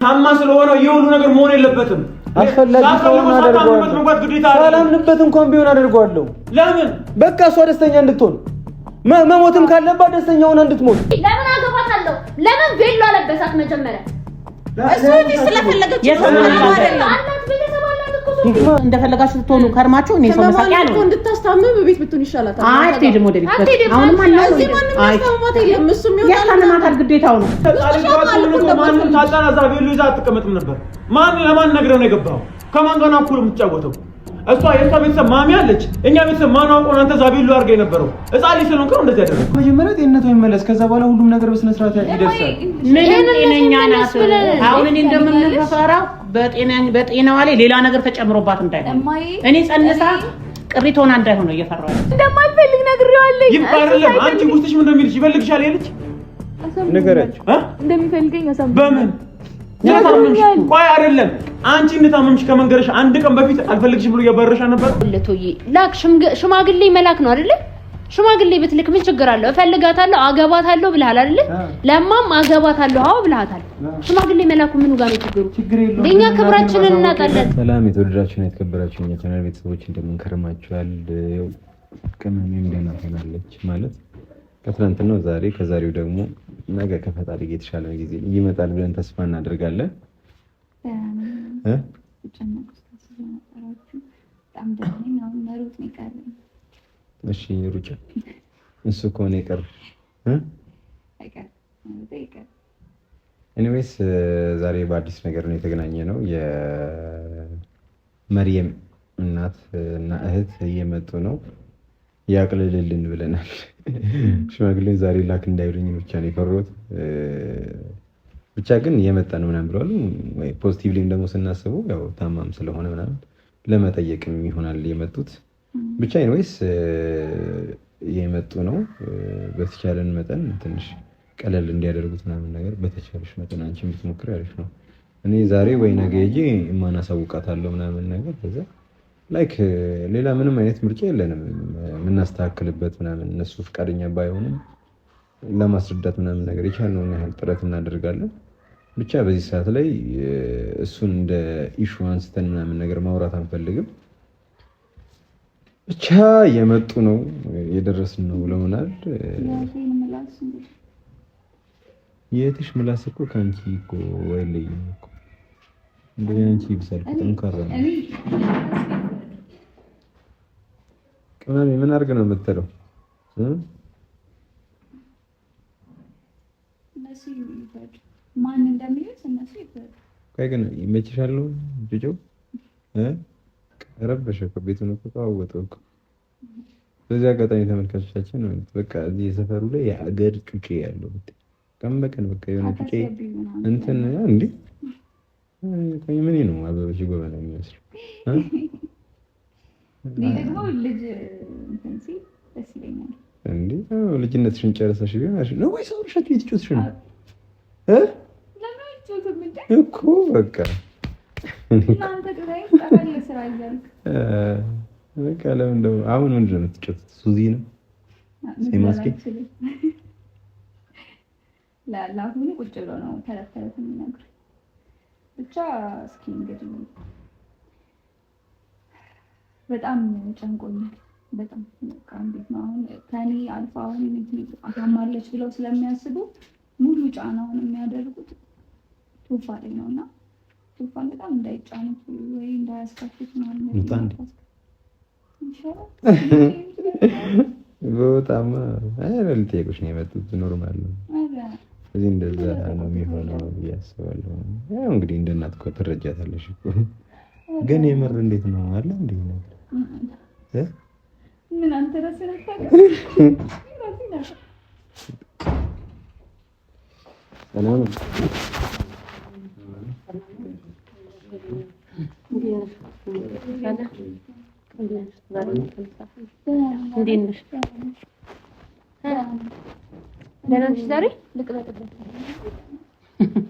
ታማ ስለሆነ የሁሉ ነገር መሆን የለበትም አስፈላጊ ከሆነ አደርገዋለሁ ሳላምንበት እንኳን ቢሆን አደርገዋለሁ ለምን በቃ እሷ ደስተኛ እንድትሆን መሞትም ካለባት ደስተኛ ሆና እንድትሞት ለምን አገባታለሁ ለምን ቬሎ አለበሳት መጀመሪያ እሱ ስለፈለገች እንደፈለጋችሁ ትሆኑ ከርማችሁ እኔ ሰው መሳቂያ ነው እንድታስታምም ቤት ብትሆን ይሻላታል አትሄድም ወደ ቤት አሁን ማንም ማስታመማት የለም እሱም ያስታመማታል ግዴታው ነው ማንም ታጣራዛ ቬሎ ይዛ አትቀመጥም ነበር ማን ለማን ነግረው ነው የገባው ከማን ጋር ነው እኩል የምትጫወተው እሷ የሷ ቤተሰብ ማሚ አለች እኛ ቤተሰብ ማን አውቆ ነው አንተ ዛቢሉ አድርገህ የነበረው እጻሊ ስለሆንክ ነው እንደዚህ ያደረገው መጀመሪያ ጤንነቷ ይመለስ ከዛ በኋላ ሁሉም ነገር በስነ ስርዓት ይደርሳል ምን ጤነኛ ናት አሁን እኔ እንደምንፈራው በጤናዋ ላይ ሌላ ነገር ተጨምሮባት እንዳይሆን እኔ ጸንሳ ቅሪት ሆና እንዳይሆን ነው እየፈራሁ እንደማልፈልግ ነግሬዋለሁ ይባርልም አንቺ ውስጥሽ ምን እንደሚልሽ ይፈልግሻል ይልሽ ነገራችሁ እንደሚፈልገኝ አሳብ በምን ቆይ አይደለም አንቺ እንደታመምሽ ከመንገርሽ አንድ ቀን በፊት አልፈልግሽም ብሎ ያባረሻ ነበር ለቶዬ ላክ ሽማግሌ መላክ ነው አይደል ሽማግሌ ብትልክ ምን ችግር አለው እፈልጋታለሁ አገባታለሁ ብለሃል አይደል ለማም አገባታለሁ አው ብለሃታል ሽማግሌ መላኩ ምኑ ጋር ነው ችግሩ ለኛ ክብራችንን እናጣለን ሰላም የተወደዳችሁና የተከበራችሁ የኛ ቻናል ቤተሰቦች እንደምንከረማችኋል ከመንም እንደናፈናለች ማለት ከትናንትናው ዛሬ ከዛሬው ደግሞ ነገ ከፈጣሪ ጋር የተሻለ ጊዜ ይመጣል ብለን ተስፋ እናደርጋለን እሺ ሩጫ እሱ ከሆነ ይቀር ኤኒዌይስ ዛሬ በአዲስ ነገር ነው የተገናኘ ነው የመርየም እናት እና እህት እየመጡ ነው ያቅልልልን ብለናል ሽማግሌን ዛሬ ላክ እንዳይሉኝ ብቻ ነው የፈሩት ብቻ ግን እየመጣ ነው ምናምን ብለዋል ወይ ፖዚቲቭሊ ደግሞ ስናስበው ያው ታማም ስለሆነ ምናምን ለመጠየቅም ይሆናል የመጡት ብቻ ኤኒዌይስ እየመጡ ነው በተቻለን መጠን ትንሽ ቀለል እንዲያደርጉት ምናምን ነገር በተቻለሽ መጠን አንቺ ብትሞክሪ አሪፍ ነው እኔ ዛሬ ወይ ነገ ሄጄ ማናሳውቃታለሁ ምናምን ነገር ከዛ ላይክ ሌላ ምንም አይነት ምርጫ የለንም ምናስተካክልበት ምናምን እነሱ ፍቃደኛ ባይሆንም ለማስረዳት ምናምን ነገር የቻልነውን ያህል ጥረት እናደርጋለን ብቻ በዚህ ሰዓት ላይ እሱን እንደ ኢሹ አንስተን ምናምን ነገር ማውራት አንፈልግም ብቻ የመጡ ነው የደረስን ነው ብለውናል የትሽ ምላስ እኮ ካንቺ እኮ ወይልኝ እኮ እንደኛንቺ ይብሳል ጠንካራ ነው ቅመሜ ምን አድርገህ ነው የምትለው እነሱ ይፈድ ማን እንደሚሉት እነሱ ይፈድ ቆይ ግን ይመችሻል ጆጆ ረበሸ ከቤቱን እኮ ታወጣው እኮ በዚህ አጋጣሚ ተመልካቾቻችን በቃ እዚህ የሰፈሩ ላይ የአገር ጩጬ ያለው ቀን በቀን በቃ የሆነ ጩጬ እንትን እንዴ ቆይ ምን ነው አበበሽ ጎበና የሚመስለው ደግሞ ልጅ እንትን ሲል ደስ ይለኛል እንዴ ልጅነትሽን ጨርሰሽ ቢሆን ነው ወይ ሰውርሻት ቤትጮትሽ ነው ለምን አይጮትም እንዴ እኮ በቃ እናንተ ግራይ ተባለ ስራ ይዛልክ በቃ ለምን እንደው አሁን ምንድን ነው የምትጮት ሱዚ ነው ሲማስኪ ለአሁኑ ቁጭ ብሎ ነው ተረተረት የሚነግር ብቻ እስኪ እንግዲህ በጣም ጨንቆኛል በጣም እንዴት ነው አሁን ከኔ አልፋ አሁን አታማለች ብለው ስለሚያስቡ ሙሉ ጫናውን የሚያደርጉት ቱፋ ላይ ነውና ቱፋን በጣም እንዳይጫኑት ወይ እንዳያስከፍቱት ማለት ነው በጣም አይደል ጠይቁሽ ነው የመጡት ኖርማል ነው እዚህ እንደዛ ነው የሚሆነው ያስባለሁ ያው እንግዲህ እንደናት እኮ ትረጃታለሽ እኮ ግን የምር እንዴት ነው አለ እንዴ ነገር ምን አንተ ራስህ ሰላም እንዴት ነሽ ደህና ነሽ ዛሬ ልቅለጥበት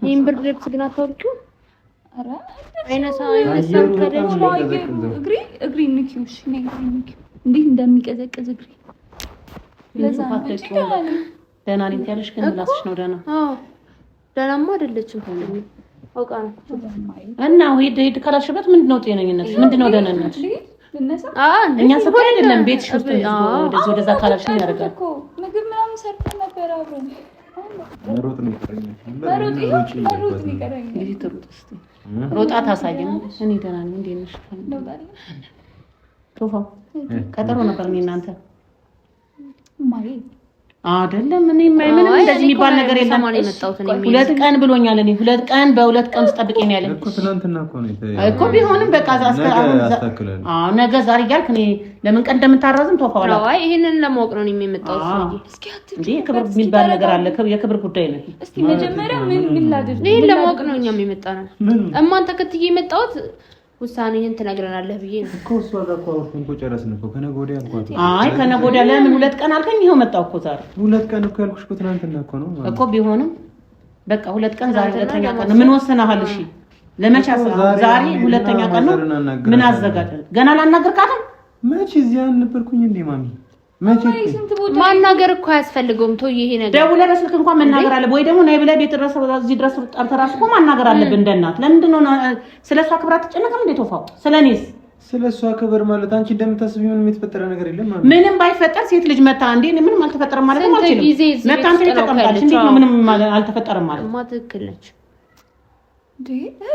ይሄን ብርድ ልብስ ግን አታውልቂው ኧረ አይነሳም ከደጅ እግሪ ንኪውሽ ነኝ እንዴት እንደሚቀዘቅዝ እግሪ ለዛ ደህና ነኝ ያለሽ ግን ምላስሽ ነው ደህና አዎ ደህናማ አይደለችም አውቃ ነው እና ሄድ ካላልሽበት ምንድነው ጤነኝነት? ምንድነው ደህንነት? እኛ ሰፈር አይደለም ቤትሽ ውስጥ ወደዛ ካላልሽ ነው ያደርጋል። ምግብ ምናምን ሰርተን ነበር አብረን። መሮጥ ነው ሮጣ ታሳየን። እኔ ደህና ነኝ። እንዴት ነሽ? ቶፋ ቀጠሮ ነበር እኔ እናንተ አይደለም እኔ ምንም እንደዚህ የሚባል ነገር የለም። 2 ቀን ብሎኛል። እኔ 2 ቀን በ2 ቀን ውስጥ ጠብቄኝ ያለኝ እኮ ትናንትና እኮ ነው እኮ ቢሆንም በቃ ነገ ዛሬ እያልክ እኔ ለምን ቀን እንደምታራዝም ተወፋው አይ ይሄንን ለማወቅ ነው የሚመጣው። እስኪ አትይ እንዴ ክብር የሚባል ነገር አለ። የክብር ጉዳይ ነው። እስኪ መጀመሪያ ምን ላድርግ? ይሄን ለማወቅ ነው እኛም የመጣነው። እማን ተከትዬ የመጣሁት ውሳኔህን ትነግረናለህ ብዬ ነው እኮ። እሷ ጋር እኮ አውርተን እኮ ጨረስን እኮ ከነገ ወዲያ አልኳት። አይ ከነገ ወዲያ ለምን 2 ቀን አልከኝ? ይኸው መጣሁ እኮ ዛሬ 2 ቀን እኮ ያልኩሽ እኮ ትናንትና እኮ ነው እኮ። ቢሆንም በቃ 2 ቀን ዛሬ 2ኛ ቀን ነው። ምን ወሰናሃል? እሺ ለመቻ ዛሬ 2ኛ ቀን ነው። ምን አዘጋጀ? ገና ላናገርካትም መቼ እዚያ አልነበርኩኝ እንዴ ማሚ? መቼ ማናገር እኮ አያስፈልገውም። ተው ይሄ ነገር ደውለህ በስልክ እንኳን መናገር አለ ወይ? ደግሞ ነይ ብለህ ቤት ድረስ እዚህ ድረስ ጠርተህ እኮ ማናገር አለብህ እንደ እናት። ለምንድን ነው ስለሷ ክብር አትጨነቅም እንዴ? ተወፋው ስለኔስ ስለሷ ክብር ማለት አንቺ እንደምታስቢው ምንም የተፈጠረ ነገር የለም ማለት ምንም ባይፈጠር ሴት ልጅ መታ እንዴ ምንም አልተፈጠረም ማለት ነው አልችልም። መታ አንተ ተቀምጣለች እንዴ ምንም አልተፈጠረም ማለት ነው። ትክክል ነች።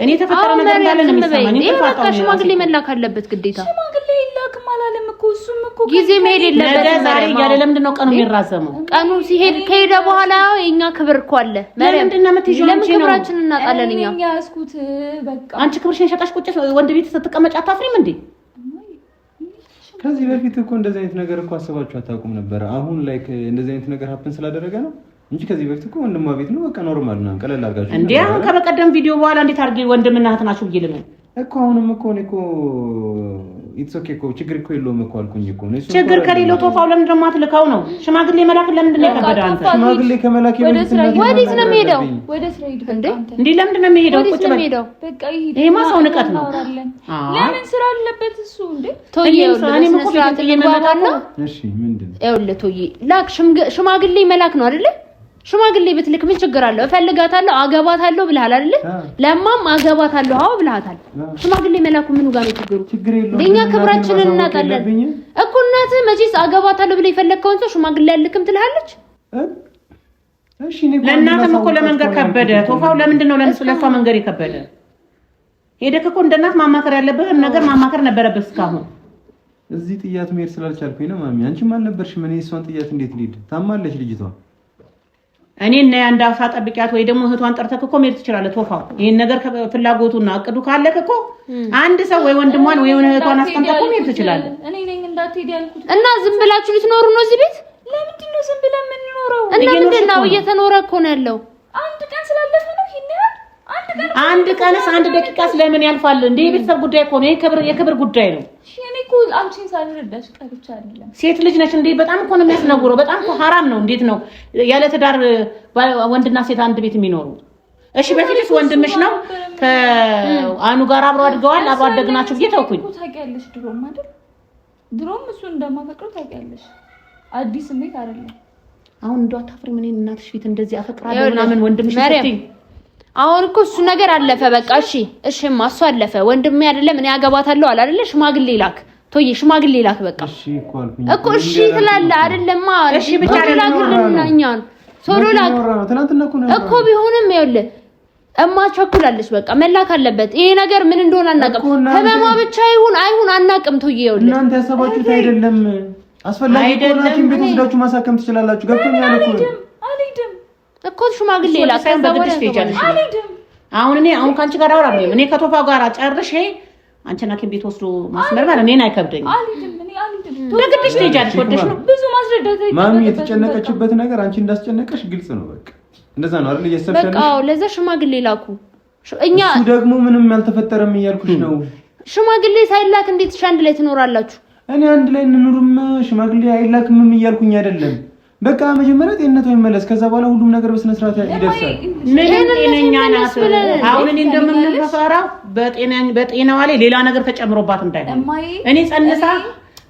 እኔ ተፈጠረ ነገር እንዳለ ነው የሚሰማኝ። እኔ ተፋጣው ሽማግሌ መላክ አለበት ግዴታ። ሽማግሌ ይላክ ማላለም እኮ እሱም እኮ ጊዜ መሄድ የለበትም። ዛሬ እያለ ለምንድን ነው ቀኑ የሚራዘመው? ቀኑ ሲሄድ ከሄደ በኋላ የኛ ክብር እኮ አለ። ለምንድን ነው የምትይዥው? ለምን ክብራችንን እናጣለን እኛ? ያስኩት በቃ አንቺ ክብርሽን ሸጣሽ ቁጭ ወንድ ቤት ስትቀመጭ አታፍሪም እንዴ? ከዚህ በፊት እኮ እንደዚህ አይነት ነገር እኮ አስባችሁ አታውቁም ነበር። አሁን ላይ እንደዚህ አይነት ነገር ሀፕን ስላደረገ ነው እንጂ ከዚህ በፊት እኮ ወንድሟ ቤት ነው በቃ ኖርማል ነው። ቀለል አድርጋችሁ እንዴ አሁን ከበቀደም ቪዲዮ በኋላ እንዴት አድርጌ ወንድምና እህት ናችሁ ብዬ ልምን እኮ አሁንም እኮ እኔ እኮ ኢትስ ኦኬ እኮ ችግር እኮ የለውም እኮ አልኩኝ እኮ ነው። ችግር ከሌለው ቶፋው ለምን ደግሞ አትልካው ነው? ሽማግሌ መላክ ለምንድን ነው የከበደ? አንተ ሽማግሌ ከመላክ ወዴት ነው የሚሄደው? ወደ ስራ ሄድ እንዴ ለምንድን ነው የሚሄደው? ቁጭ በል በቃ ይሄድ። ይሄማ ሰው ንቀት ነው። ለምን ስራ አለበት እሱ እንዴ? ቶዬው ለምን ስራ አለበት? እሺ ምንድነው ይኸውልህ ቶዬ ላክ ሽማግሌ መላክ ነው አይደለ? ሽማግሌ ብትልክ ምን ችግር አለው? እፈልጋታለሁ አገባታለሁ ብለሃል አይደል? ለማም አገባታለሁ አዎ ብለሃታል። ሽማግሌ መላኩ ምኑ ጋር ነው ችግሩ? ለኛ ክብራችንን እናጣለን እኮ። እናትህ መቼስ አገባታለሁ ብለህ የፈለግከውን ሰው ሽማግሌ ያልክም ትልሃለች። እሺ እኔ ለእናትም እኮ ለመንገር ከበደ። ቶፋው ለምንድን ነው ለሷ መንገር የከበደ? ሄደህ እኮ እንደ እናት ማማከር ያለብህን ነገር ማማከር ነበረብህ እስካሁን። እዚህ ጥያት መሄድ ስላልቻልኩኝ ነው ማሚ። አንቺ ማን ነበርሽ? ምን እሷን ጥያት እንዴት ልሂድ? ታማለች ልጅቷ። እኔ እና ያንዳ አፋ ጠብቂያት ወይ ደግሞ እህቷን ጠርተህ እኮ መሄድ ትችላለህ። ቶፋው ይሄን ነገር ፍላጎቱና አቅዱ ካለህ እኮ አንድ ሰው ወይ ወንድሟን ወይ እህቷን አስቀምጠህ እኮ መሄድ ትችላለህ። እኔ ነኝ እንዳትሄድ ያልኩት እና ዝም ብላችሁ ልትኖሩ ነው እዚህ ቤት? ለምንድን ነው ዝም ብለን የምንኖረው? እና ምንድን ነው እየተኖረ እኮ ነው ያለው። አንድ ቀን ስላለፈ ነው ይሄን አንድ ቀንስ አንድ ደቂቃ ስለምን ያልፋል እንዴ? የቤተሰብ ጉዳይ እኮ ነው። የክብር ጉዳይ ነው። እኔ እኮ አንቺን ሳልረዳሽ ቀርቼ አይደለም። ሴት ልጅ ነች እንዴ? በጣም እኮ ነው የሚያስነግረው። በጣም እኮ ሐራም ነው። እንዴት ነው ያለ ትዳር ወንድና ሴት አንድ ቤት የሚኖሩ? እሺ በፊትስ ወንድምሽ ነው ከአኑ ጋር አብረው አድገዋል። አብረው አደግናችሁ ብዬ ተውኩኝ። ታውቂያለሽ፣ ድሮም አይደል? ድሮም እሱን እንደማፈቅረው ታውቂያለሽ። አዲስ ስሜት አይደለም። አሁን እንደው አታፍሪም? እኔ እናትሽ ፊት እንደዚህ አፈቅራለሁ ምናምን ወንድምሽ ስትይ አሁን እኮ እሱ ነገር አለፈ በቃ። እሺማ እሱ አለፈ። ወንድሜ አይደለም እኔ አገባታለሁ አለ አይደለ? ሽማግሌ ላክ ቶዬ፣ ሽማግሌ ላክ በቃ። እኮ እሺ ትላለህ አይደለማ? እሺ ብቻ ላክልና እኛን ሶሎ ላክ እኮ ቢሆንም ይኸውልህ እማ ቸኩላለች። በቃ መላክ አለበት። ይሄ ነገር ምን እንደሆነ አናውቅም። ህመሟ ብቻ ይሁን አይሁን አናውቅም። ቶዬ ይኸውልህ እናንተ ያሰባችሁት አይደለም። አስፈላጊ ከሆነ ሐኪም ቤት ወስዳችሁ ማሳከም ትችላላችሁ። ገብቶኛል እኮ አልሄድም እኮ ሽማግሌ ላክ በግድሽ ትሄጃለሽ። አሁን ካንቺ ጋር አወራለሁ። እኔ ከቶፋ ጋር ጨርሼ አንቺን ሐኪም ቤት ወስዶ ማስመርመር እኔን አይከብደኝም። በግድሽ ትሄጃለሽ። ወደሽ ነው ብዙ ማስረዳት አይደለም። ማሚ የተጨነቀችበት ነገር አንቺ እንዳስጨነቀሽ ግልጽ ነው። በቃ እንደዛ ነው አይደል? እየሰብሻለሽ በቃ ለዛ ሽማግሌ ላኩ። እኛ እሱ ደግሞ ምንም ያልተፈጠረም እያልኩሽ ነው። ሽማግሌ ሳይላክ እንዴት አንድ ላይ ትኖራላችሁ? እኔ አንድ ላይ እንኑርም ሽማግሌ አይላክም እያልኩኝ አይደለም። በቃ መጀመሪያ ጤንነቷ ይመለስ። ከዛ በኋላ ሁሉም ነገር በስነ ስርዓት ይደርሳል። ምን ጤነኛ ናት? አሁን እኔ እንደምንፈራው በጤናዋ ላይ ሌላ ነገር ተጨምሮባት እንዳይሆን እኔ ጸንሳ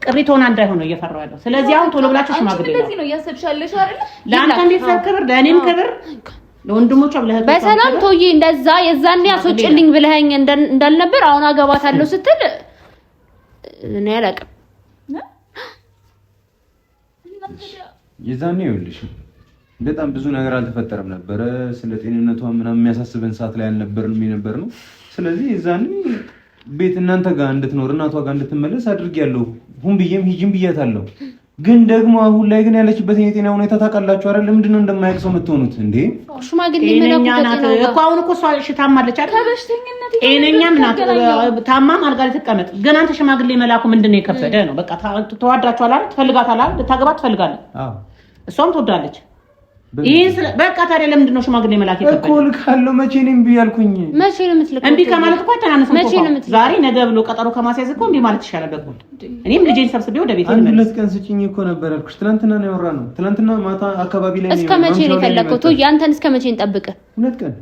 ቅሪት ሆና እንዳይሆን ነው እየፈራሁ ያለው። ስለዚህ አሁን ቶሎ ብላችሁ ሽማግሌ ነው ለዚህ ነው ያሰብሻለሽ አይደል? ለአንተም ቤተሰብ ክብር ለእኔም ክብር ለወንድሞቿ ብለህ በሰላም ቶዬ እንደዛ የዛኔ አስወጭልኝ ብለኸኝ እንዳልነበር አሁን አገባታለሁ ስትል እኔ አላውቅም። የዛኔ ይኸውልሽ በጣም ብዙ ነገር አልተፈጠረም ነበረ። ስለ ጤንነቷ ምናምን የሚያሳስበን ሰዓት ላይ አልነበርንም የነበር ነው። ስለዚህ የዛኔ ቤት እናንተ ጋር እንድትኖር እናቷ ጋር እንድትመለስ አድርጌያለሁ። ሁን ብዬም ሂጂም ብያታለሁ። ግን ደግሞ አሁን ላይ ግን ያለችበት የጤና ሁኔታ ታውቃላችሁ አይደል? ምንድነው እንደማያውቅ ሰው የምትሆኑት እንዴ? ሽማግሌ ጤነኛ ናት እኮ አሁን እኮ እሷ ታማለች አይደል? ጤነኛም ናት ታማም አልጋ ላይ ትቀመጥ። ግን አንተ ሽማግሌ መላኩ ምንድነው የከበደ ነው? በቃ ተዋዳችኋል አይደል? ትፈልጋታል አይደል? ልታገባት ትፈልጋለህ። እሷም ትወዳለች። ይሄን በቃ ታዲያ ለምንድን ነው ሽማግሌ መላክ የከበደ? እኮ ልካለሁ። መቼ ነው እምቢ ያልኩኝ? መቼ ነው የምትልከው? እምቢ ከማለት እኮ አይተናነስም እኮ ዛሬ ነገ ብሎ ቀጠሮ ከማስያዝ እኮ እምቢ ማለት ይሻላል። በቃ እኔም ልጄን ሰብስቤ ወደ ቤቴ ልመለስ። ሁለት ቀን ስጭኝ እኮ ነበር ያልኩሽ። ትናንትና ነው ያወራነው። ትናንትና ማታ አካባቢ ላይ ነው። እስከ መቼ ነው የፈለከው? ቶዬ አንተን እስከ መቼ እንጠብቅ? ሁለት ቀን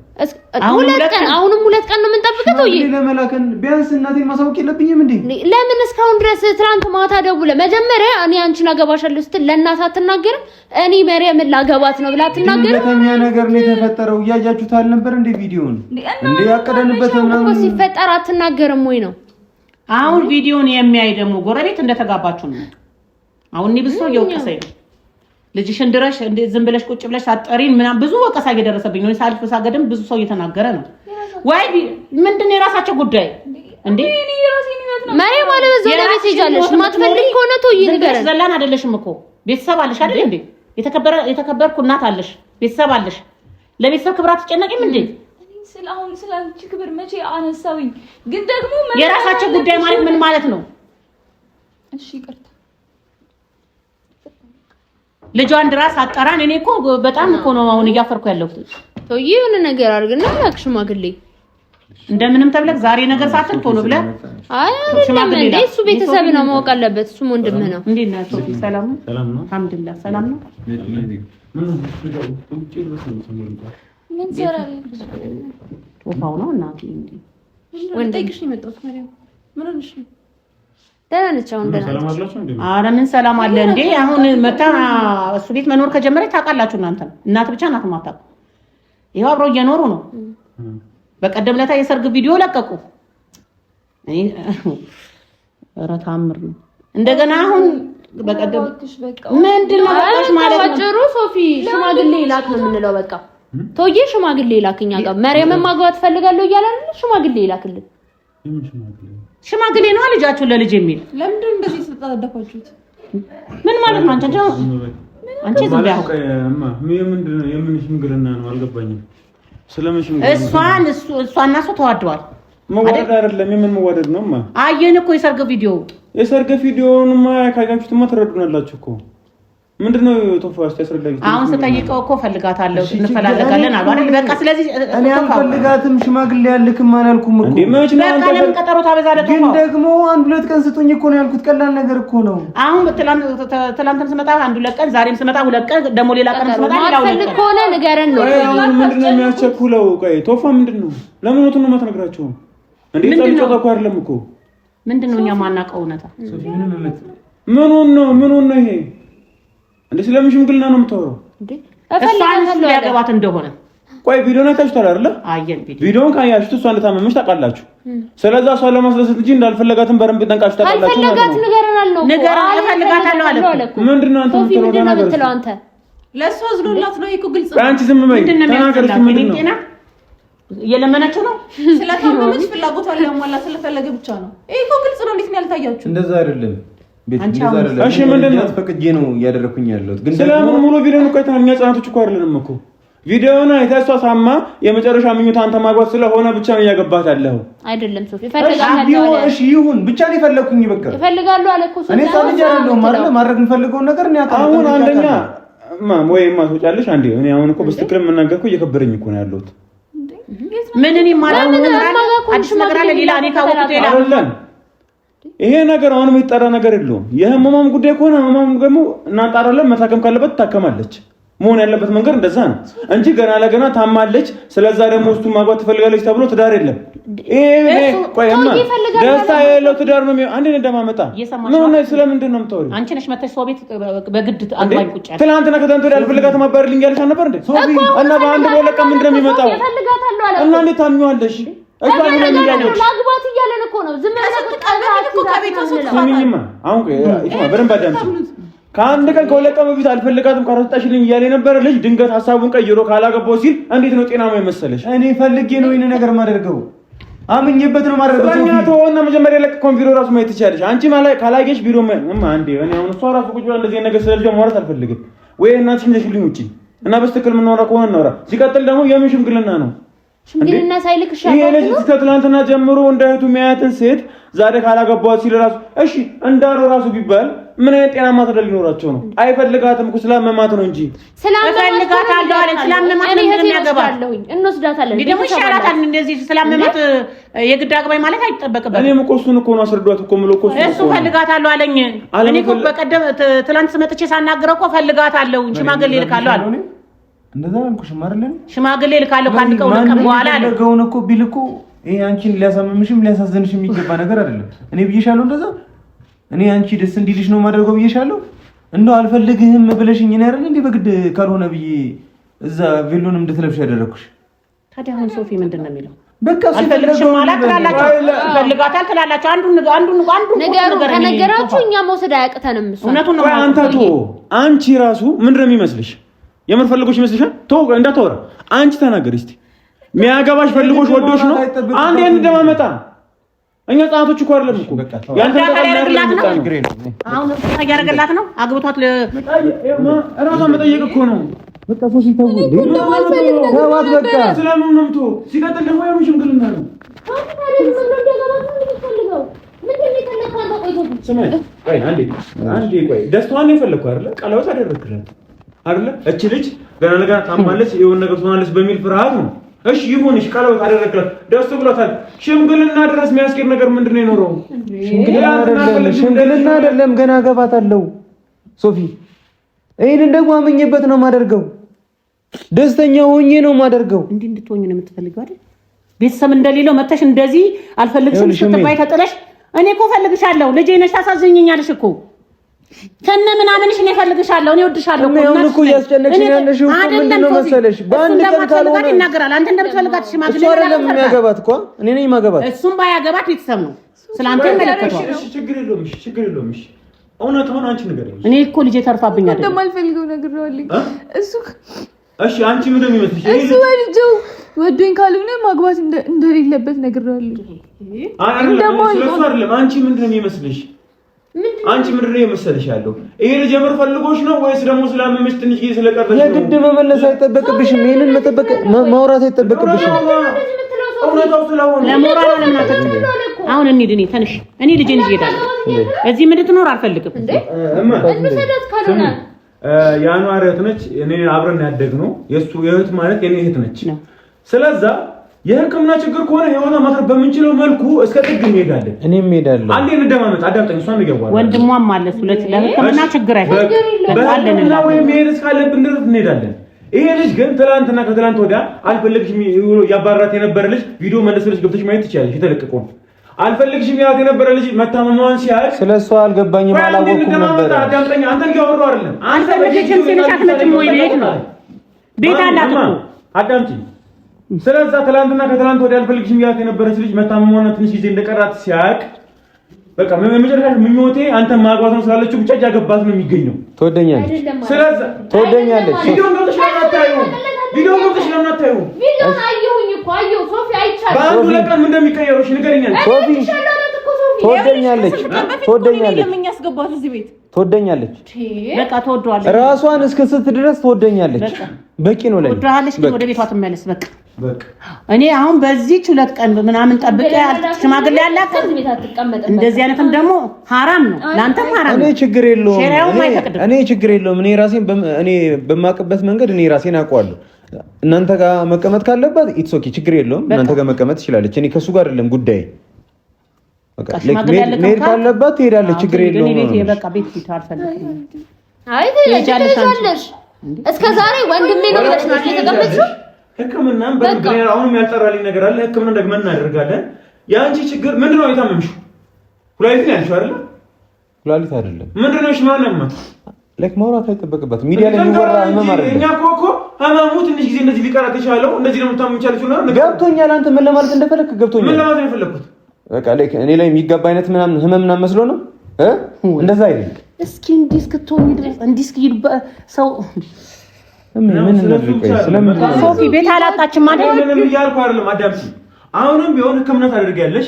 አሁንም ሁለት ቀን ነው የምንጠብቀው? ቶዬ ለመላከን ቢያንስ እናቴን ማሳወቅ የለብኝም እንዴ? ለምን እስካሁን ድረስ ትናንት ማታ ደውለህ መጀመሪያ እኔ አንቺን አገባሻለሁ ስትል ለእናት አትናገርም? እኔ መርየምን ላገባት ነው ብላ አትናገርም? ያ ነገር ነው የተፈጠረው። እያያችሁት አልነበር እንዴ ቪዲዮውን? እንዴ ያቀደንበት ምናምን እኮ ሲፈጠር አትናገርም ወይ ነው? አሁን ቪዲዮውን የሚያይ ደግሞ ጎረቤት እንደተጋባችሁ ነው። አሁን እኔ ብዙ እየወቀሰኝ ነው። ልጅሽን ድረሽ እንደ ዝም ብለሽ ቁጭ ብለሽ አጠሪን ምናምን ብዙ ወቀሳ እየደረሰብኝ ነው። ሳልፍ ሳገድም ብዙ ሰው እየተናገረ ነው። ወይ ምንድነው የራሳቸው ጉዳይ እንዴ? ማሪ ማለት በዛው ለቤት ይጃለሽ ማትፈልግ ከሆነ ቶዬ ንገረን። ዘላን አይደለሽም እኮ ቤተሰብ አለሽ አይደል እንዴ? የተከበርኩ እናት አለሽ፣ ቤተሰብ አለሽ። ለቤተሰብ ክብር አትጨነቂም እንዴ? አሁን ስላንቺ ክብር መቼ አነሳውኝ? ግን ደግሞ የራሳቸው ጉዳይ ማለት ምን ማለት ነው? እሺ ይቅርታ። ልጇን ድራስ አጠራን። እኔ እኮ በጣም እኮ ነው አሁን እያፈርኩ ያለሁት። ቶዬ የሆነ ነገር አድርግና ላክ ሽማግሌ እንደምንም ተብለክ ዛሬ ነገር ሳትል ቶሎ ብለህ አይ ሽማግሌ እሱ ቤተሰብ ነው ማወቅ አለበት። እሱ ወንድምህ ነው። እንዴት ነህ ቶፊ? ሰላም ነው? አልሐምዱሊላህ ሰላም ነው። ምን ዘራለህ? ወፋው ነው እናቴ እንዴ ወንድምሽ ነው የመጣሁት። ማርያም ምን ሆነሽ ነው? ደህና ነች አሁን ደህና ነች። ኧረ ምን ሰላም አለ እንዴ? አሁን መታ እሱ ቤት መኖር ከጀመረች ታውቃላችሁ እናንተ። እናት ብቻ ናት የማታውቀው። ይኸው አብረው እየኖሩ ነው። በቀደም ለታ የሰርግ ቪዲዮ ለቀቁ። ኧረ ታምር ነው። እንደገና አሁን በቀደም ምንድነው በቃሽ ማለት ነው? አጭሩ ሶፊ ሽማግሌ ላክ ነው የምንለው። በቃ ቶዬ ሽማግሌ ላክኛ ጋር መርየምን ማግባት ፈልጋለሁ እያለ አይደል? ሽማግሌ ላክልን። ሽማግሌ ነው ልጃችሁ ለልጅ የሚል ለምንድን እንደዚህ ተጣጣፋችሁት? ምን ማለት ነው? አንቺ ዝም ብያ ምንድነው? የምን ሽምግልና ነው? አልገባኝም። እሷና እሱ ተዋደዋል። መዋደድ አይደለም። የምን መዋደድ ነው? አየን እኮ የሰርግ ቪዲዮውንማ ካያችሁትማ ትረዱናላችሁ እኮ። ምንድነው ቶፋስ ያስረዳኝ። አሁን ስጠይቀው እኮ ፈልጋታለሁ እንፈላለጋለን አሉ አይደል? በቃ ስለዚህ እኔ አልፈልጋትም ሽማግሌ ያልክም አላልኩም እኮ። በቃ ለምን ቀጠሮ ታበዛለህ? ግን ደግሞ አንድ ሁለት ቀን ስጡኝ እኮ ነው ያልኩት። ቀላል ነገር እኮ ነው። አሁን ትላንትም ስመጣ አንድ ሁለት ቀን፣ ዛሬም ስመጣ ሁለት ቀን፣ ደግሞ ሌላ ቀን ስመጣ ሌላ ሁለት ቀን ከሆነ ንገረን ነው። ምንድነው የሚያስቸኩለው? ቆይ ቶፋ ምንድነው? ለምን ወጥቶ ነው የማትነግራቸው እንዴ? ጸልጨው እኮ አይደለም እኮ። ምንድነው እኛ ማናውቀው እውነታ? ምኑን ነው ይሄ እንዴ? ስለምን ሽምግልና ነው የምታወራው እንዴ? እሷን ያገባት እንደሆነ ቆይ ቪዲዮን አይታችኋል አይደል? አየን ቪዲዮን ካያችሁት እሷ እንደታመመች ታውቃላችሁ። ስለዚህ እሷ ለማስደሰት እንጂ እንዳልፈለጋትም በረንብ ጠንቃችሁ ታውቃላችሁ። አልፈለጋት ንገረናል ነው። ንገረን እፈልጋታለሁ አለ። ምንድነው አንተ የምትለው? አንተ ለእሷ አዝኖላት ነው እኮ ግልጽ ነው። አንቺ ዝም በይ ተናገር። ምንድነው እየለመነችው ነው? ስለታመመች ፍላጎቷን ለማሟላት ስለፈለገ ብቻ ነው። ይሄ እኮ ግልጽ ነው። እንዴት ነው ያልታያችሁ? እንደዛ አይደለም። እሺ ምንድነው ፈቅጄ ነው እያደረኩኝ ያለሁት። ግን ስለምን ሙሉ ቪዲዮን እኮ አይተናል። እኛ ህጻናቶች እኮ አይደለንም እኮ። ቪዲዮውን አይተህ እሷ ሳማ የመጨረሻ ምኞት አንተ ማግባት ስለሆነ ብቻ ነው እያገባት ያለው አይደለም? ሶፊ ፈልጋታለሁ አለ። እሺ ይሁን ብቻ ነው የፈለኩኝ። በቃ ይፈልጋሉ አለ እኮ ሶፊ። እኔ ታልጅ አይደለም ማለት ማድረግ የምፈልገውን ነገር እኔ አጣጣም። አሁን አንደኛ ወይማ ትወጫለሽ አንዴ። እኔ አሁን እኮ በስትክክል የምናገርኩ እየከበረኝ እኮ ነው ያለሁት። ምን እኔ ማለት አዲስ ነገር አለ ሌላ እኔ ካወቁት ሌላ አይደለም። ይሄ ነገር አሁን የሚጠራ ነገር የለውም። የህመማም ጉዳይ ከሆነ ህመማም ደግሞ እናጣራለን። መታከም ካለበት ታከማለች። መሆን ያለበት መንገድ እንደዛ ነው እንጂ ገና ለገና ታማለች ስለዛ ደግሞ እሱ ማግባት ትፈልጋለች ተብሎ ትዳር የለም። ይሄ ቆይማ ደስታ የለው ትዳር ነው አንዴ እንደማመጣ ምን ነው ስለምንድን ነው የምታወሪው? አንቺ ነሽ መተሽ ሰው ቤት በግድ አግባኝ ቁጭ ያለ ትናንትና ከትናንት ወዲያ አልፈልጋትም ማባረልኝ ያለሽ ነበር እንዴ ሶፊ? እና በአንድ በለቀ ምንድን ነው የሚመጣው? እና እንዴት ታምኚዋለሽ? እሷ ምን እንደሚያደርግ ላግባት እያለን እኮ ነው ዝም ብለህ እኮ ከቤት ስሚኝማ አሁን በደንብ አዳምጪ። ከአንድ ቀን ከሁለት ቀን በፊት አልፈልጋትም ካረጣሽልኝ እያለ የነበረ ልጅ ድንገት ሀሳቡን ቀይሮ ካላገባው ሲል እንዴት ነው ጤናማ የመሰለሽ? እኔ ፈልጌ ነው ይሄን ነገር ማደርገው አምኜበት ነው ማደርገው። ስለኛ ተወና መጀመሪያ ለቀቀውን ቪዲዮ ራሱ ማየት ትችያለሽ። አንቺ ማለት ካላየሽ ቪዲዮ አንዴ እኔ አሁን እሷ ራሱ ቁጭ ብላ እንደዚህ ነገር ስለልጅ ማውራት አልፈልግም ወይ እናትሽ ነሽልኝ ውጪ እና በስተክል ምን ነው ከሆነ ነው። ሲቀጥል ደግሞ የምን ሽምግልና ነው? ሽምግልና ሳይልክሽ ይሄ ልጅ ከትላንትና ጀምሮ እንዳይቱ የሚያያትን ሴት ዛሬ ካላገባው ሲል ራሱ እሺ እንዳለው ራሱ ቢባል ምን አይነት ጤናማ ትዳር ሊኖራቸው ነው? አይፈልጋትም እኮ ስላመማት ነው እንጂ ስላመማታለሁ አለ ስላመማት ነው እንደሚያገባለሁኝ እንወስዳታለን። ደግሞ ይሻላታል እንደዚህ ስላመማት የግድ አግባኝ ማለት አይጠበቅበትም። እኔም እኮ እሱን እኮ ነው አስረዷት እኮ ምሎ እኮ እሱ ፈልጋታለሁ አለኝ። እኔ እኮ በቀደም ትላንት መጥቼ ሳናግረው እኮ ፈልጋታለሁ ሽማግሌ ልካለሁ አለ። እንደዛ አልኩሽም አይደል? ሽማግሌ ልካለሁ ካንቀው ለቀም በኋላ አለ ነገውን እኮ ቢልኩ ይሄ አንቺን ሊያሳምምሽም ሊያሳዝንሽም የሚገባ ነገር አይደለም። እኔ ብዬሻለሁ እንደዛ እኔ አንቺ ደስ እንዲልሽ ነው ማድረገው ብዬሻለሁ። እንደው አልፈልግህም ብለሽኝ እኔ አይደል እንዴ በግድ ካልሆነ ብዬ እዛ ቬሎንም እንድትለብሽ ያደረኩሽ። ታዲያ አሁን ሶፊ ምንድነው የሚለው? በቃ አልፈልግሽም ማለት ትላላችሁ ፈልጋታል ትላላችሁ። አንዱ ነገሩ ከነገራችሁ እኛ መውሰድ አያቅተንም። እሱ እውነቱን ነው። አንተ አንቺ ራሱ ምንድነው የሚመስልሽ? የምን ፈልጎሽ ይመስልሻል? እንዳታወራ አንቺ ተናገሪ እስቲ። ሚያገባሽ ፈልጎሽ ወዶሽ ነው? አንዴ እንደማመጣ እኛ ጻቶች እኮ አይደለም እኮ ያንተ ያደርግላት ነው። አሁን ያደርግላት ነው አግብቷት ራሷ መጠየቅ እኮ ነው። በቃ ሶሲ ተው ተዋት በቃ ስለምን ነው የምትወው? ሲቀጥል ደግሞ ያው ሽምግልና ነው። አንዴ ቆይ ደስታዋን ነው የፈለኩ አይደለ? ቀለበት አደረግላት አይደለ? እቺ ልጅ ገና ለገና ታማለች የሆነ ነገር ትሆናለች በሚል ፍርሃት ነው። እሺ ይሁንሽ፣ ቀለበት አደረግላት ደስ ብሎታል። ሽምግልና ድረስ የሚያስኬድ ነገር ምንድነው የኖረው? ሽምግልና አይደለም ገና አገባታለሁ ሶፊ። ይሄንን ደግሞ አመኘበት ነው ማደርገው። ደስተኛ ሆኜ ነው ማደርገው። እንድትሆኝ ነው የምትፈልገው አይደል? ቤተሰብ እንደሌለው መተሽ እንደዚህ አልፈልግሽም ስትባይ ተጥለሽ እኔ እኮ ፈልግሻለሁ ልጄ ነሽ ታሳዝኝኛለሽ እኮ ከነ ምናምንሽ እኔ ፈልግሻለሁ እኔ ወድሻለሁ እኮ ነው እኮ ያስጨነቅሽ ያለሽው እኮ ምንድነው መሰለሽ በአንድ ቀን ካልሆነ ይናገራል። አንተ እንደምትፈልጋት ሽማግሌ እሱ አይደለም የሚያገባት እኮ እኔ ነኝ ማገባት። እሱም ባያገባት ቤተሰብ ነው ስላንተ መለከቷል። እሺ ችግር የለውም። እሺ ችግር የለውም። እሺ እውነቱን አንቺ ንገሪኝ። እኔ እኮ ልጄ ተርፋብኝ አይደል እንደማልፈልገው ነግሬዋለሁ እሱ። እሺ አንቺ ምን እንደሚመስልሽ እሱ ወልጆ ወዶኝ ካልሆነ ማግባት እንደሌለበት ነግሬዋለሁ። አይደለም አንቺ ምንድነው የሚመስልሽ? አንቺ ምንድነው የመሰለሽ ያለው? ይሄ ልጅ የምር ፈልጎሽ ነው ወይስ ደግሞ ስላመመሽ ትንሽ ጊዜ ስለቀረሽ ነው? የግድ መመለስ አይጠበቅብሽም። ይሄንን መጠበቅ ማውራት አይጠበቅብሽም። እውነታው ስለሆነ ለሞራል ለማተት አሁን እንሂድ። እኔ ተነሽ እኔ ልጄን ይዤ እሄዳለሁ። እዚህ ምን ልትኖር አልፈልግም። እንሰደት ካልሆነ ያኗር እህት ነች። እኔ አብረን ያደግነው የእሱ የእህት ማለት የኔ እህት ነች። ስለዛ የሕክምና ችግር ከሆነ የሆነ ማትረፍ በምንችለው መልኩ እስከ ጥግ እንሄዳለን። እኔም እሄዳለሁ። አንዴ እንደማመጥ አዳምጠኝ። እሷን ይገባል። ወንድሟም አለ ሁለት ለሕክምና ችግር አይደለም ወይም መሄድ እስካለብን ድረስ እንሄዳለን። ይሄ ልጅ ግን ትናንትና ከትናንት ወዲያ አልፈልግሽም ያባራት የነበረ ልጅ ቪዲዮ መለስልሽ ገብተሽ ማየት ትችያለሽ። የተለቀቀው አልፈልግሽም ያላት የነበረ ልጅ መታመሟን ሲያል ስለሷ አልገባኝም አላወኩም ነበር። አዳምጠኝ። አንተን እያወራሁ አይደለም። አንተ ልጅም ሲነሽ አትመጭም ወይ ቤት ነው ቤት አላት እኮ አዳምጪኝ። ስለዛ ትላንትና ከትላንት ወዲያ አልፈልግሽም ያላት የነበረች ልጅ መታመሟን ትንሽ ጊዜ እንደቀራት ሲያቅ በቃ መጨረሻ ምኞቴ አንተ ማግባት ነው ስላለችው ብቻ ያገባት ነው የሚገኘው። ትወደኛለች። ስለዛ ትወደኛለች። ቪዲዮ ገብተሽ ለምን አታዩ? ቪዲዮን አየሁኝ እኮ አየሁ። ሶፊ አይቻልም። በአንዱ ለቀን ምን እንደሚቀየሩሽ ንገረኝ። ሶፊ ትወደኛለች። ትወደኛለች። ለምን ያስገባት እዚህ ቤት? ትወደኛለች። በቃ ትወደዋለች። ራሷን እስክስት ድረስ ትወደኛለች። በቂ ነው ላይ ትወደዋለች። ግን ወደ ቤቷ ትመለስ በቃ እኔ አሁን በዚህች ሁለት ቀን ምናምን ጠብቄ ሽማግሌ ያላት እንደዚህ አይነትም ደግሞ ሐራም ነው። ላንተም ሐራም ነው። እኔ ችግር የለውም። እኔ ችግር የለውም። እኔ ራሴን እኔ በማቅበት መንገድ እኔ ራሴን አውቀዋለሁ። እናንተ ጋር መቀመጥ ካለባት ኢትስ ኦኬ ችግር የለውም። እናንተ ጋር መቀመጥ ትችላለች። እኔ ከሱ ጋር አይደለም ጉዳይ። በቃ መሄድ ካለባት ትሄዳለች። ችግር የለውም። እኔ ቤት በቃ ቤት ፊት አልፈልግም። አይ ትሄጃለሽ። እስከ ዛሬ ወንድሜ ነው ብለሽ ነው የተቀበልሽው። ህክምናም በግሬር አሁንም ያልጠራልኝ ነገር አለ። ህክምና ደግመን እናደርጋለን። ያንቺ ችግር ምንድነው? የታመምሽው ኩላሊት ነው ያልሽው አይደል? ኩላሊት አይደለም። ምንድነው? እሺ ማነው ለክ ማውራት አይጠበቅበትም። ሚዲያ ላይ የሚወራ ህመም አይደለም። እኛ እኮ ህመሙ ትንሽ ጊዜ እንደዚህ ሊቀራት ይችላል። እንደዚህ ነው የምታመም ይችላል ነው። ገብቶኛል። አንተ ምን ለማለት እንደፈለክ ገብቶኛል። ምን ለማለት ነው የፈለኩት? በቃ ለክ እኔ ላይ የሚገባ አይነት ምናምን ህመም ምናምን መስሎ ነው እንደዛ አይደለም። እስኪ እንዲህ እስክትሆኚ ድረስ እንዲህ እስኪ ሰው ምን እንደልቀይ ስለምን ሶፊ ቤት አላጣችም ማለት ነው። ምንም እያልኩ አይደለም። አዳምጪ። አሁንም ቢሆን ህክምና ታደርጊያለሽ።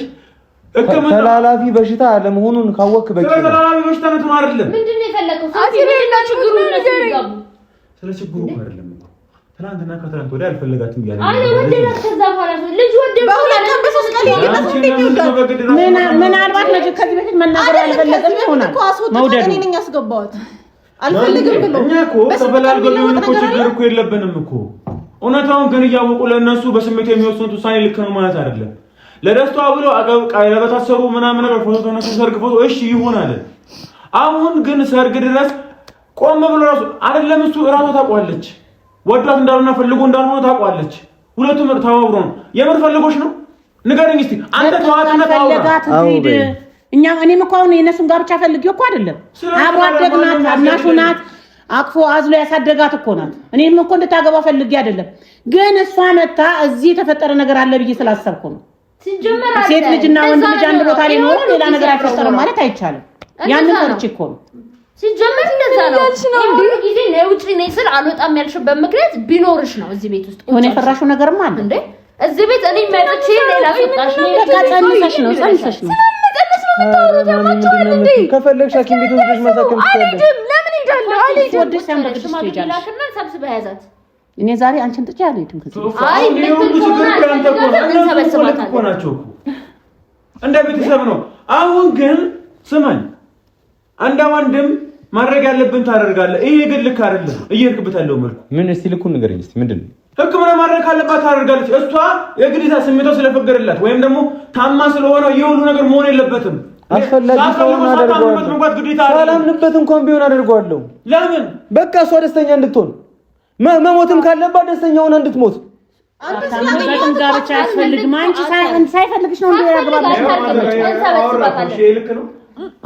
ተላላፊ በሽታ አለመሆኑን ካወቅክ በቂ ነው። ተላላፊ በሽታ ነው አይደለም። ምንድነው የፈለከው? ምንድነው ችግሩ? ነው ስለ ችግሩ አይደለም እኮ ትናንትና ከትናንት ወዲያ አልፈለጋትም እያለ ነው። አይ ወደና ከዛ በኋላ ልጅ ወደው በሁለት በሶስት ቀን ምናልባት ልጅ ከዚህ በፊት መናገር ያልፈለገም ይሆናል። መውደዱ እኔ ነኝ ያስገባሁት አልፈልግም ብሎ እኛ እኮ ተበላልገው ሊሆን እኮ ችግር እኮ የለብንም እኮ። እውነታውን ግን እያወቁ ለእነሱ በስሜት የሚወስኑት ውሳኔ ልክ ነው ማለት አይደለም። ለደስቷ ብሎ ቀለበት አሰሩ ምናምን ነገር ፎቶ ተነሱ፣ ሰርግ ፎቶ እሺ ይሆናል። አሁን ግን ሰርግ ድረስ ቆም ብሎ ራሱ አይደለም እሱ ራሱ ታውቋለች። ወዷት እንዳልሆነ ፈልጎ እንዳልሆነ ታውቋለች። ሁለቱም ተባብሮ ነው። የምር ፈልጎሽ ነው? ንገረኝ እስቲ አንተ ተዋትና ታውቃለህ። እኔም እኮ አሁን የነሱን ጋብቻ ፈልጌው እኮ አይደለም። አብሮ አደግናት፣ አናሹ ናት፣ አቅፎ አዝሎ ያሳደጋት እኮ ናት። እኔም እኮ እንድታገባ ፈልጌ አይደለም። ግን እሷ መታ እዚህ የተፈጠረ ነገር አለ ብዬ ስላሰብኩ ነው። ሴት ልጅና ወንድ ልጅ አንድ ቦታ ላይ ኖሮ ሌላ ነገር አይፈጠርም ማለት አይቻልም። ያንን ወርጭ እኮ ነው ሲጀመር እንደዛ ነው። ሁሉ ጊዜ ነው ውጪ ነኝ ስል አልወጣም ያልሽበት ምክንያት ቢኖርሽ ነው። እዚህ ቤት ውስጥ ሆነ የፈራሽው ነገርማ አለ እንዴ? እዚህ ቤት እኔ መጥቼ ሌላ ፈጣሽ ነው ተቃጠልሽ ነው ጸንሰሽ ነው ስለምትጠሩት ያማቻል እንዴ? ከፈለግሽ ሐኪም ቤት ወስደሽ ማሳከም ትችላለሽ። ለምን ሄዳለሁ? አልሄድም። ወደሽ ያምደሽ ትሄጃለሽ። ላክና ሰብስበህ ያዛት። እኔ ዛሬ አንቺን ጥጪ አልሄድም። አይ ምን ችግር ካንተ እኮ ናቸው እኮ እንደ ቤተሰብ ነው። አሁን ግን ስማኝ፣ አንድ ወንድም ማድረግ ያለብን ታደርጋለህ። ይሄ ግን ልክ አይደለም እየሄድክበት ያለው መልኩ። ምን እስቲ ልኩን ንገረኝ እስቲ ምንድነው? ህክምና ማድረግ ካለባት ታደርጋለች። እሷ የግዴታ ስሜቷ ስለፈቀደላት ወይም ደግሞ ታማ ስለሆነ የሁሉ ነገር መሆን የለበትም። አስፈላጊ ከሆነ አደርጋለሁ። ሳላምንበት እንኳን ቢሆን አደርጋለሁ። ለምን? በቃ እሷ ደስተኛ እንድትሆን መሞትም ካለባት ደስተኛ ሆና እንድትሞት። አንተ ስለምን ጋብቻ ያስፈልግም? አንቺ ሳይፈልግሽ ነው እንዴ ያገባሽ?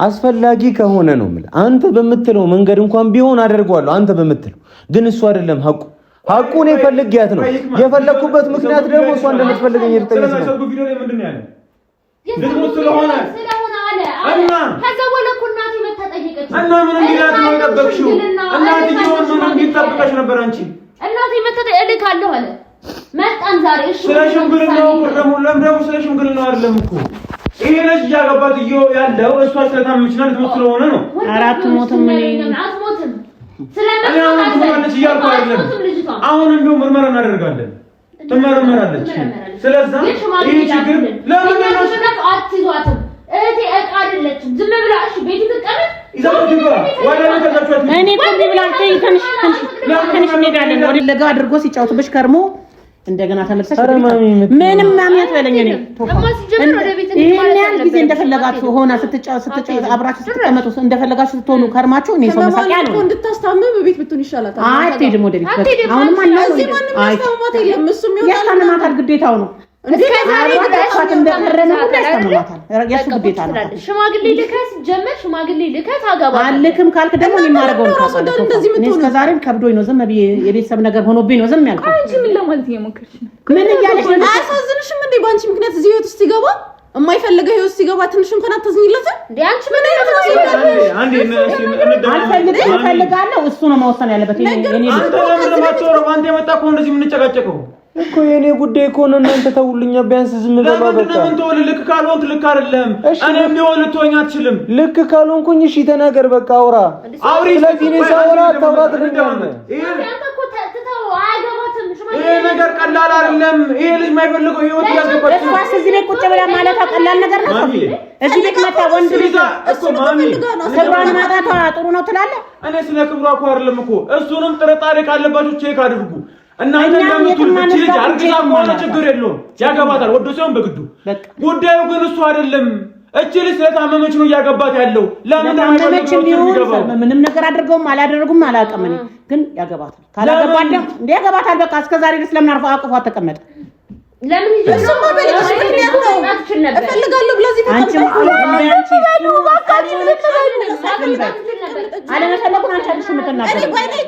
አስፈላጊ ከሆነ ነው ማለት አንተ በምትለው መንገድ እንኳን ቢሆን አደርጋለሁ። አንተ በምትለው ግን እሱ አይደለም ሐቁ። ሐቁን የፈልግያት ነው የፈለኩበት ምክንያት ደግሞ እሷ እንደምትፈልገኝ እርግጠኛ ነኝ። ቪዲዮ ላይ ምንድነው ያለው? ልትሞት ስለሆነ እና ከዛ በኋላ እኮ እናቴ መታ ጠየቀች እና ምን እንዲላት ነው የጠበቅሽው? እናትዬው ምን እንዲጠብቀሽ ነበር አንቺ? እናቴ መታ እልካለሁ አለ። መጣን ዛሬ። እሺ ስለ ሽምግልናው ደግሞ ስለ ሽምግልናው አይደለም እኮ ይሄ ልጅ ያገባት ያለው እሷ ስለታመችና ልትሞት ስለሆነ ነው። አራት ሞትም አትሞትም ስለማትሞት እያልኩ አይደለም። አሁንም ቢሆን ምርመራ እናደርጋለን። ትመረመራለች። ስለዚህ ይሄ ችግር ለምን ነው አትይዟትም? እህቴ እቃ አይደለችም። ዝም ብላ እሺ ቤት ትቀመጥ እኔ እኮ ቢብላንተይ ትንሽ እንሄዳለን። ወደ ለጋ አድርጎ ሲጫወትብሽ ከርሞ እንደገና ተመልሰሽ ምንም ማሚያት በለኝ ነው ይሄን ያህል ጊዜ እንደፈለጋችሁ ሆና ስትጫወት አብራችሁ ስትቀመጡ እንደፈለጋችሁ ስትሆኑ ከርማችሁ እኔ ሰው መሳቂያ ነው እንድታስታምም ቤት ብትሆን ይሻላታል። አትሄድም ወደ ቤት አሁንም አለ ያስታምማታል ግዴታው ነው። እስከዛሬ ድረስ እንደከረመ ያስታምማታል የሱ ግዴታ ነው። ሽማግሌ ልከስ ጀመር ሽማግሌ ልከስ አጋባ አልክም ካልክ ደግሞ እኔ ማረገው ነው። እስከዛሬም ከብዶኝ ነው ዝም ብዬ የቤተሰብ ነገር ሆኖብኝ ነው ዝም ያልኩት። አንቺ ምን ለማለት እየሞከርሽ ነው? ምን እያለሽ ነው? አያሳዝንሽም እንዴ? ባንቺ ምክንያት እዚህ ህይወት ውስጥ ሲገባ የማይፈልገው ህይወት ሲገባ ትንሽ እንኳን አታዝኝለትም እንዴ? አንቺ ምን እፈልጋለሁ እሱ ነው መወሰን ያለበት። እኔ አንተ ለምን ማጥተው አንተ የመጣ እኮ እንደዚህ የምንጨቃጨቀው እኮ የኔ ጉዳይ እኮ ነው። እናንተ ተውልኛ ቢያንስ ዝም በባ በቃ ለምን ተውል? ልክ ካልሆንክ ልክ አይደለም። እኔም ቢሆን ልትሆኝ አትችልም። ልክ ካልሆንኩኝ እሺ ተናገር በቃ አውራ አውሪ። ስለዚህ ነው ሳውራ ታውራት ልንገርም። ይሄ ነገር ቀላል አይደለም። ይሄ ልጅ የማይፈልገው ህይወት ያስገባች ነው። እሷስ እዚህ ቤት ቁጭ ብላ ማለት ቀላል ነገር ነው። እዚህ ቤት መጣ ወንድ ልጅ እኮ ማሚ ክብሯን ማጣቷ ጥሩ ነው ትላለህ? እኔ ስለ ክብሯ እኮ አይደለም እኮ እሱንም ጥርጣሬ ካለባችሁ ቼክ አድርጉ። እናንተ እንደምትሉት ልጅ አርግዛ ከሆነ ችግር የለውም ያገባታል፣ ወዶ ሳይሆን በግዱ። ጉዳዩ ግን እሱ አይደለም። እቺ ልጅ ስለታመመች ነው እያገባት ያለው። ለምን ታመመች ነው? ምንም ነገር አድርገውም አላደረጉም አላውቅም። እኔ ግን ያገባታል። ካላገባት እንደ ያገባታል። በቃ እስከዛሬ ድረስ ለምን አርፋ አቅፏት ተቀመጠ? ለምን ይዘው ነው በለሽ ምክንያት ነው እፈልጋለሁ ብለዚህ አለመፈለጉን አንቺ አልሽ የምትናገር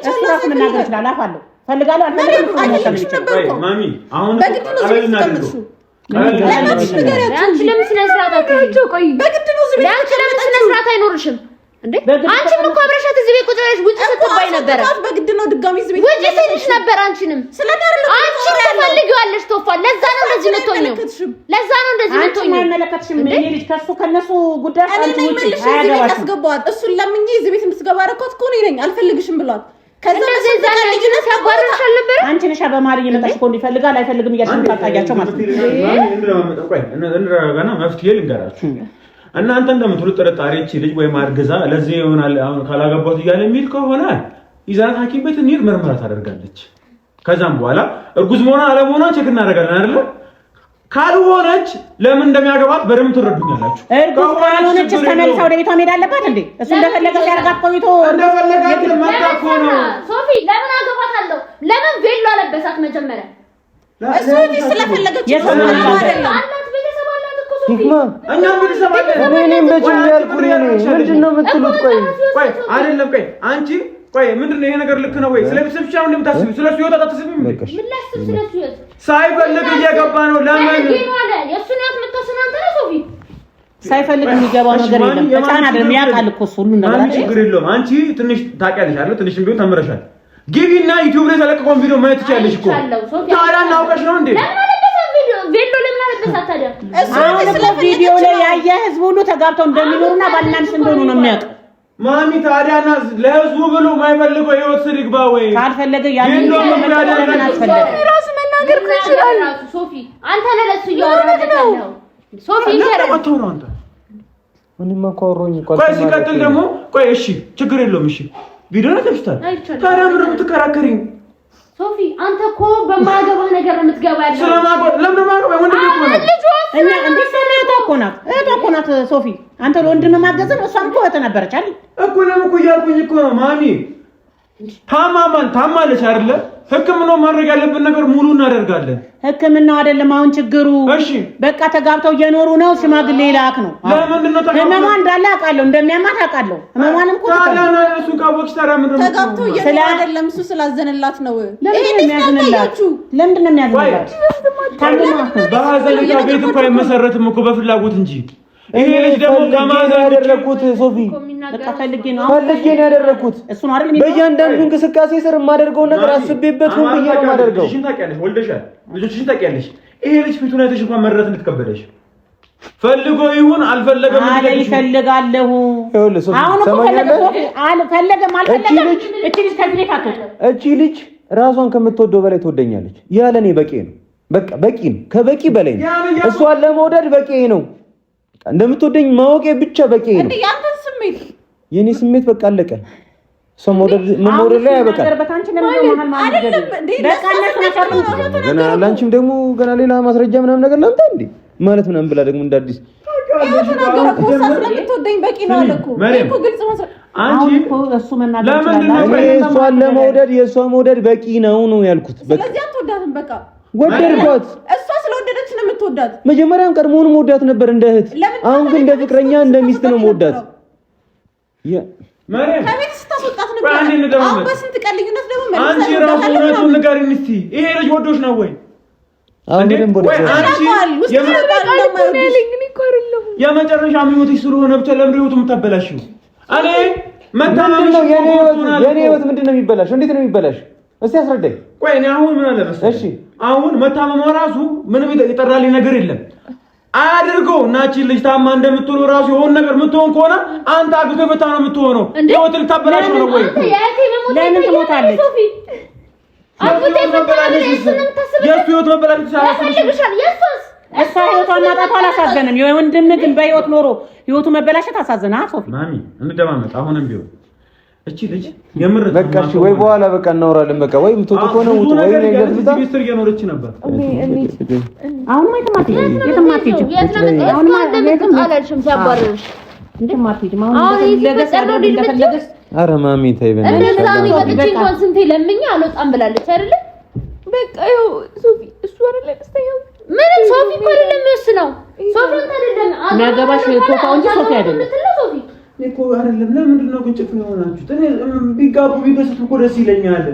እሱ ራሱ መናገር ይችላል። አፋለሁ ፈልጋለሁ አልፈልግም። ማሚ አሁን አለልና ደርሱ አንቺ ለምን ስነ ስርዓት አትይው? ቆይ በግድ ነው ዝም ብለሽ ለምን ስነ ስርዓት አይኖርሽም እንዴ? አንቺም እኮ አብረሻት እዚህ ቤት ቁጭ ብለሽ ውጭ ስትባይ ነበር። በግድ ነው ድጋሚ እዚህ ቤት ውጭ ስትልሽ ነበር። አንቺንም አንቺ ትፈልጊዋለሽ ቶፋል። ለዛ ነው እንደዚህ የምትሆኚው። ለዛ ነው እንደዚህ የምትሆኚው። አይመለከትሽም። እኔ ልጅ ከነሱ ጉዳይ አንቺ ውጭ አያገባሽም። እሱን ለምኜ እዚህ ቤት እንድትገባ አደረኳት እኮ ነው ይለኝ አልፈልግሽም ብሏል። ከዛ በዛ ልጅነት ያባረርሽ አልነበረ? አንቺ ነሽ በማሪ እየመጣሽ እኮ እንዲፈልጋል አይፈልግም እያልሽ ታጣያቸው ማለት ነው። ገና መፍትሄ ልንገራችሁ። እናንተ እንደምትሉት ጥርጣሬ እቺ ልጅ ወይ ማርገዛ ለዚህ ይሆናል አሁን ካላገባት እያለ የሚል ከሆነ ይዛት ሐኪም ቤት እንሂድ፣ ምርመራ ታደርጋለች። ከዛም በኋላ እርጉዝ መሆኗ አለመሆኗን ቼክ እናደርጋለን አይደል? ካልሆነች ለምን እንደሚያገባት በደምብ ትረዱኛላችሁ። እርጉዝ ካልሆነች ተመልሳ ወደ ቤቷ መሄድ አለባት እንዴ? እሱ እንደፈለገ ሲያደርጋት ቆይቶ እንደፈለጋት መጣኮ ነው። ሶፊ ለምን አገባታለሁ? ለምን ቬሎ አለበሳት መጀመሪያ? እሱ ስለፈለገች ሂክማ እኛም ቤተሰብ አለ። እኔም በጅም ያልኩኝ ምንድነው የምትሉት? ቆይ አይደለም ቆይ አንቺ ቆይ ምንድነው ይሄ ነገር ልክ ነው ወይ? ስለ ቤተሰብ ብቻ ነው የምታስቢው? ስለሱ ህይወት አታስቢም? ምን ላስብ? ስለሱ ህይወት ሳይፈልግ እየገባ ነው። ለምን የእሱን ህይወት የምትወስነው አንተ ነህ ሶፊ። ሳይፈልግ የሚገባው ነገር የለም። በጫና አይደለም ያውቃል እኮ እሱ ሁሉ ነገር አንቺ ችግር የለውም። አንቺ ትንሽ ታውቂያለሽ አይደል? ትንሽም ቢሆን ተምረሻል። ግቢና ዩቲዩብ ላይ ተለቀቀውን ቪዲዮ ማየት ትችያለሽ እኮ። ታዲያ እናውቀሽ ነው እንዴ? ቬሎ ለምን አለበሳት ታዲያ? አሁን ቪዲዮ ላይ ያየ ህዝብ ሁሉ ተጋብተው እንደሚኖሩና ባልና ሚስት እንደሆኑ ነው የሚያውቅ። ማሚ ታዲያና ለህዝቡ ብሎ የማይፈልገው ህይወት ስር ይግባ ወይ? ካልፈለገ ያንን ነው ለምን አስፈለገ? ራሱ መናገር ይችላል። ሶፊ አንተ ነህ ለሱ እያወራህ ያለው። ሶፊ ይከራል አንተ ምንም አቆሮኝ እኮ። ቆይ ሲቀጥል ደግሞ ቆይ እሺ ችግር የለውም እሺ ቪዲዮ ላይ ተሽታል። ታዲያ ምንም የምትከራከሪኝ ሶፊ አንተ እኮ በማያገባህ ነገር ነው የምትገባ ያለው። ስለማቆ ለምን ማቆ ወንድ ልጅ ነው እና እንዴት ነው እኮ ናት ሶፊ። አንተ ለወንድም ማገዘን እሷም እኮ ተነበረች አይደል እኮ ነው እኮ እያልኩኝ እኮ ነው ማሚ። ታማለች አይደለ? ህክምናው ማድረግ ያለብን ነገር ሙሉ እናደርጋለን። ህክምናው አይደለም አሁን ችግሩ። እሺ በቃ ተጋብተው እየኖሩ ነው። ሽማግሌ ላክ ነው። ለምንድን ነው ህመሟ እንዳለ አውቃለሁ፣ እንደሚያማት አውቃለሁ። ህመሟንም እኮ ታዲያ እሱ ካወቅሽ ታዲያ ምንድን ነው ተጋብተው እየኖሩ አይደለም? እሱ ስላዘነላት ነው። ለምንድን ነው የሚያዝንላት? በሀዘን ቤት እኮ አይመሰረትም እኮ በፍላጎት እንጂ። ይሄ ልጅ ደግሞ ከማዘን ያደረኩት ሶፊ በቃ ፈልጌ ነው ያደረኩት። እሱ ነው አይደል? በእያንዳንዱ እንቅስቃሴ ስር የማደርገው ነገር አስቤበት ነው ብዬ ነው የማደርገው። ልጅሽን ታውቂያለሽ፣ ወልደሻል፣ ልጆችሽን ታውቂያለሽ። ይሄ ልጅ ፊቱን አይተሽ እንኳን መረጥ እንድትከበደሽ ፈልጎ ይሁን አልፈለገም ይፈልጋለሁ። አሁን አልፈለገም እቺ ልጅ ራሷን ከምትወደው በላይ ትወደኛለች። ያለኔ በቂ ነው። በቃ በቂ ነው፣ ከበቂ በላይ ነው። እሷን ለመውደድ በቂ ነው። እንደምትወደኝ ማወቄ ብቻ በቂ ነው። እንዴ ያንተን ስሜት የኔ ስሜት በቃ አለቀ። ሰው መውደድ ላይ ያበቃል። ገና ላንቺም ደግሞ ገና ሌላ ማስረጃ ምናምን ነገር ላምጣ እንዴ ማለት ምናምን ብላ ደግሞ እንደ አዲስ ስለምትወደኝ በቂ ነው አለ እኮ እኮ ግልጽ መስራት አንቺ እሱ መናገር ይችላል። እሷን ለመውደድ የእሷ መውደድ በቂ ነው ያልኩት። በቃ ስለዚህ አትወዳትም። በቃ ወደድኳት። እሷ ስለወደደች ነው የምትወዳት። መጀመሪያም ቀድሞውንም ወዳት ነበር እንደ እህት። አሁን ግን እንደ ፍቅረኛ እንደ ሚስት ነው የምወዳት። ከቤት ስታስወጣት ነበር። አሁን በስንት ቀን ልዩነት ደግሞ መልሰህ አንቺ ራሱ እውነቱን ንገሪኝ እስቲ። ይሄ ልጅ ወዶሽ ነው ወይ? የመጨረሻ ምኞትሽ ስለሆነ ብቻ ለምን ህይወቱ የምታበላሽው? እኔ መታመምሽ ነው የኔ ህይወት ምንድን ነው የሚበላሽው? እንዴት ነው የሚበላሽው? እስቲ አስረዳኝ። ቆይ እኔ አሁን ምን አለ መሰለኝ፣ እሺ አሁን መታመሟ ራሱ ምንም የጠራልኝ ነገር የለም። አያድርገው እናቺ ልጅ ታማ እንደምትሆነው ራሱ የሆነ ነገር የምትሆን ከሆነ አንተ አግቶ በታ ነው የምትሆነው። ህይወት ልታበላሽ ነው ወይ? ለምን ትሞታለች? የእሱ ህይወት መበላሽ ይችላል። እሷ ህይወቷን ማጣቷ አላሳዘንም። የወንድም ግን በህይወት ኖሮ ህይወቱ መበላሸት አሳዘና። ሶፊ ማሚ እንደማመጥ አሁንም ቢሆን እቺ ልጅ የምር በቃ እሺ፣ ወይ በኋላ በቃ እናወራለን። በቃ ወይ ምትወጡ ከሆነ ውጡ፣ ወይ ነገር ብታ ሚስትር እየኖረች ነበር። አሁን ወይ ተማቲ የተማቲጅ አሁን ማለት አላልሽም ሲያባረርሽ እንዴ ማቲጅ ማሁን እንደፈለገስ ኧረ ማሚ ተይ በእናትሽ እንደዛ ነው። ወጥቼ እንኳን ስንቴ ለምኛ አልወጣም ብላለች አይደለ? በቃ ይኸው ሶፊ እሱ አይደለም ደስተኛው ምንም ሶፊ እኮ አይደለም የሚወስነው። ሶፊ አይደለም የሚያገባሽ ቶፋው እንጂ ሶፊ አይደለም። እኮ አይደለም። ለምንድን ነው ግን ጭፍን የሆናችሁት? እኔ ቢጋቡ ቢደሰቱ እኮ ደስ ይለኛል።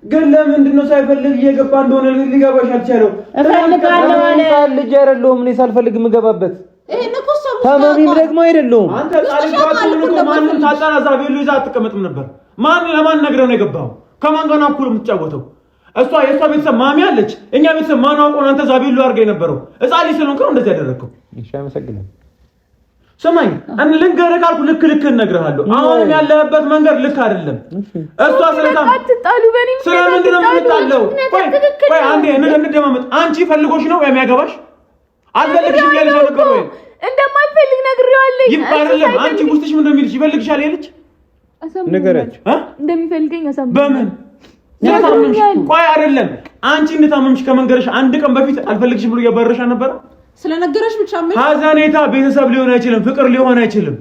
ግን ለምንድን ነው ሳይፈልግ እየገባ እንደሆነ ሊገባሽ አልቻለው? እፈልጋለሁ አለ ልጅ አይደለሁም እኔ ሳልፈልግ የምገባበት ይሄን እኮ ሰው ታማሚም ደግሞ አይደለሁም። አንተ ጻድቃቱን እኮ ማንም ታጣራዛ ቤሎ ይዛ አትቀመጥም ነበር። ለማን ነግረህ ነው የገባው? ከማን ጋር ነው እኩል የምትጫወተው? እሷ የእሷ ቤተሰብ ማሚ አለች። እኛ ቤተሰብ ማን አውቆ ነው አንተ ዛቤሉ አድርገህ የነበረው? ሕፃን ልጅ ስለሆንክ ነው እንደዚህ ያደረግከው። እሺ አመሰግናለሁ። ስማኝ እኔ ልንገርህ ካልኩ ልክ እነግርሃለሁ። አሁን ያለህበት መንገድ ልክ አይደለም። እሷ አትጣሉ በኔ ስለምንድን ነው የምንጣለው? ቆይ አንዴ እንደማመጥ አንቺ ፈልጎሽ ነው የሚያገባሽ? አልፈልግሽም ያለሽ ነገር ወይ እንደማልፈልግ ነግሬዋለሁ። ይባርልም አንቺ ውስጥሽ ምን እንደሚልሽ ይፈልግሻል ያለች ንገራችሁ እንደሚፈልገኝ አሳምነኝ። በምን ቆይ አይደለም አንቺ እንደታመምሽ ከመንገርሽ አንድ ቀን በፊት አልፈልግሽም ብሎ እያባረረሽ ነበር። ስለነገረሽ ብቻ ምን ሀዘኔታ ቤተሰብ ሊሆን አይችልም፣ ፍቅር ሊሆን አይችልም።